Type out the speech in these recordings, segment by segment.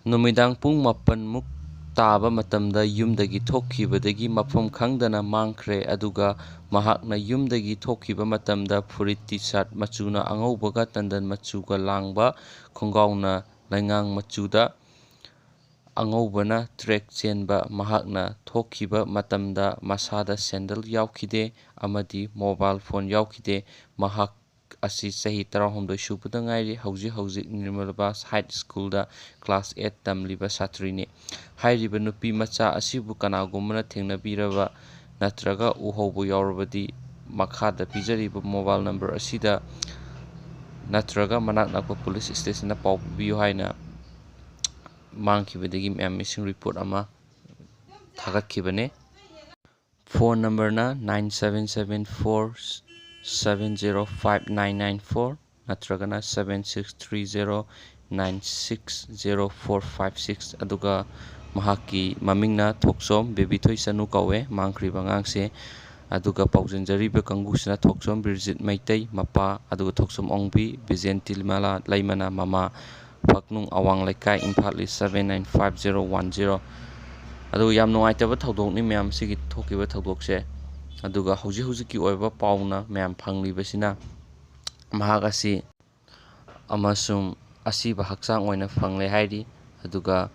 ꯅꯨꯃꯤꯗꯥꯡ ꯄꯨꯡ 8 ꯇꯥꯕ ꯃꯇꯝꯗ ꯌꯨꯝꯗꯒꯤ ꯊꯣꯛꯈꯤꯕꯗꯒꯤ ꯃꯐꯝ ꯈꯪꯗꯅ ꯃꯥꯡꯈ꯭ꯔꯦ ꯑꯗꯨꯒ ꯃꯍꯥꯛꯅ ꯌꯨꯝꯗꯒꯤ ꯊꯣꯛꯈꯤꯕ ꯃꯇꯝꯗ ꯐꯨꯔꯤꯠ ꯇꯤ-ꯁꯥꯔꯠ ꯃꯆꯨꯅ ꯑꯉꯧꯕꯒ ꯇꯟꯗꯟ ꯃꯆꯨꯒ ꯂꯥꯡꯕ, ꯈꯣꯡꯒ꯭ꯔꯥꯎꯅ ꯂꯩꯉꯥꯡ ꯃꯆꯨꯗ, ꯑꯉꯧꯕꯅ ꯇ꯭ꯔꯦꯛ ꯆꯦꯟꯕ, ꯃꯍꯥꯛꯅ ꯊꯣꯛꯈꯤꯕ ꯃꯇꯝꯗ ꯃꯁꯥꯗ ꯁꯦꯟꯗꯜ ꯌꯥꯎꯈꯤꯗꯦ ꯑꯃꯗꯤ ꯃꯣꯕꯥꯏꯜ ꯐꯣꯟ ꯌꯥꯎꯈꯤꯗꯦ꯫ ꯃꯍꯥꯛ ꯑꯁꯤ ꯆꯍꯤ 18 ꯁꯨꯕꯗ ꯉꯥꯏꯔꯤ, ꯍꯧꯖꯤꯛ ꯅꯤꯔꯃꯂꯕꯥ ꯍꯥꯏ ꯁ꯭ꯀꯨꯜꯗ ꯀ꯭ꯂꯥꯁ 8 ꯇꯝꯂꯤꯕ ꯁꯥꯇ꯭ꯔꯤꯅꯤ꯫ ꯍꯥꯏꯔꯤꯕ ꯅꯨꯄꯤ ꯃꯆꯥ ꯑꯁꯤꯕꯨ ꯀꯅꯥꯒꯨꯝꯕꯅ ꯊꯦꯡꯅꯕꯤꯔꯕ ꯅꯠꯇ꯭ꯔꯒ ꯎꯍꯧꯕ ꯌꯥꯎꯔꯕꯗꯤ ꯃꯈꯥꯗ ꯄꯤꯖꯔꯤꯕ ꯃꯣꯕꯥꯏꯜ ꯅꯝꯕꯔ ꯑꯁꯤꯗ ꯅꯠꯇ꯭ꯔꯒ ꯃꯅꯥꯛ ꯅꯛꯄ ꯄꯨꯂꯤꯁ ꯁ꯭ꯇꯦꯁꯟꯗ ꯄꯥꯎ ꯄꯤꯕꯤꯌꯨ ꯍꯥꯏꯅ ꯃꯥꯡꯈꯤꯕꯗꯒꯤ ꯃꯌꯥꯝ ꯃꯤꯁꯤꯡ ꯔꯤꯄꯣꯔꯠ ꯑꯃ ꯊꯥꯒꯠꯈꯤꯕꯅꯤ꯫ ꯐꯣꯟ ꯅꯝꯕꯔꯅ 9774705994 ꯅꯠꯇ꯭ꯔꯒꯅ 7630960456 ꯑꯗꯨꯒ ꯃꯍꯥꯛꯀꯤ ꯃꯃꯤꯡꯅ ꯊꯣꯛꯆꯣꯝ ꯕꯦꯕꯤꯊꯣꯏ ꯆꯅꯨ ꯀꯧꯋꯦ ꯃꯥꯡꯈ꯭ꯔꯤꯕ ꯑꯉꯥꯡꯁꯦ꯫ ꯑꯗꯨꯒ ꯄꯥꯎꯖꯦꯟꯖꯔꯤꯕ ꯀꯥꯡꯕꯨꯁꯤꯅ ꯊꯣꯛꯆꯣꯝ ꯕꯤꯔꯖꯤꯠ ꯃꯩꯇꯩ ꯃꯄꯥ, ꯑꯗꯨꯒ ꯊꯣꯛꯆꯣꯝ ꯑꯣꯡꯕꯤ ꯕꯤꯖꯦꯟꯇꯤꯃꯂꯥ ꯂꯩꯃꯅ ꯃꯃꯥ, ꯄꯛꯅꯨꯡ ꯑꯋꯥꯡ ꯂꯩꯀꯥꯏ, ꯏꯝꯐꯥꯜ ꯏꯁ 795010꯫ ꯑꯗꯨꯒ ꯌꯥꯝ ꯅꯨꯡꯉꯥꯏꯇꯕ ꯊꯧꯗꯣꯛꯅꯤ ꯃꯌꯥꯝ ꯁꯤꯒꯤ ꯊꯣꯛꯈꯤꯕ ꯊꯧꯗꯣꯛꯁꯦ꯫ ꯑꯗꯨꯒ ꯍꯧꯖꯤꯛꯀꯤ ꯑꯣꯏꯕ ꯄꯥꯎꯅ ꯃꯌꯥꯝ ꯐꯪꯂꯤꯕꯁꯤꯅ ꯃꯍꯥꯛ ꯑꯁꯤ ꯑꯃꯁꯨꯡ ꯑꯁꯤꯕ ꯍꯛꯆꯥꯡ ꯑꯣꯏꯅ ꯐꯪꯂꯦ ꯍꯥꯏꯔꯤ꯫ ꯑꯗꯨꯒ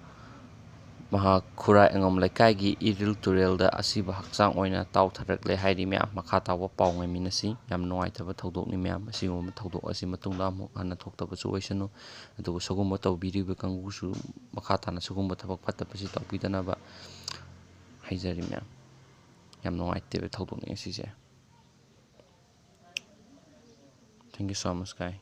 ꯃꯍꯥꯛ ꯈꯨꯔꯥꯏ ꯑꯉꯝ ꯂꯩꯀꯥꯏꯒꯤ ꯏꯔꯤꯜ ꯇꯨꯔꯦꯜꯗ ꯑꯁꯤꯕ ꯍꯛꯆꯥꯡ ꯑꯣꯏꯅ ꯇꯥꯎꯊꯔꯛꯂꯦ ꯍꯥꯏꯔꯤ ꯃꯌꯥꯝ꯫ ꯃꯈꯥ ꯇꯥꯕ ꯄꯥꯎ ꯉꯥꯏꯃꯤꯟꯅꯁꯤ꯫ ꯌꯥꯝ ꯅꯨꯡꯉꯥꯏꯇꯕ ꯊꯧꯗꯣꯛꯅꯤ ꯃꯌꯥꯝ, ꯑꯁꯤꯒꯨꯝꯕ ꯊꯧꯗꯣꯛ ꯑꯁꯤ ꯃꯇꯨꯡꯗ ꯑꯃꯨꯛ ꯍꯟꯅ ꯊꯣꯛꯇꯕꯁꯨ ꯑꯣꯏꯁꯅꯨ꯫ ꯑꯗꯨꯒ ꯁꯤꯒꯨꯝꯕ ꯇꯧꯕꯤꯔꯤꯕ ꯀꯥꯡꯕꯨꯁꯨ ꯃꯈꯥ ꯇꯥꯅ ꯁꯤꯒꯨꯝꯕ ꯊꯕꯛ ꯐꯠꯇꯕꯁꯤ ꯇꯧꯕꯤꯗꯅꯕ ꯍꯥꯏꯖꯔꯤ ꯃꯌꯥꯝ꯫ ꯌꯥꯝ ꯅꯨꯡꯉꯥꯏꯇꯦꯕ ꯊꯧꯗꯣꯛꯅꯤ ꯑꯁꯤꯁꯦ꯫ ꯊꯦꯡꯛ ꯌꯨ ꯁꯣ ꯃꯆ ꯒꯥꯏ꯫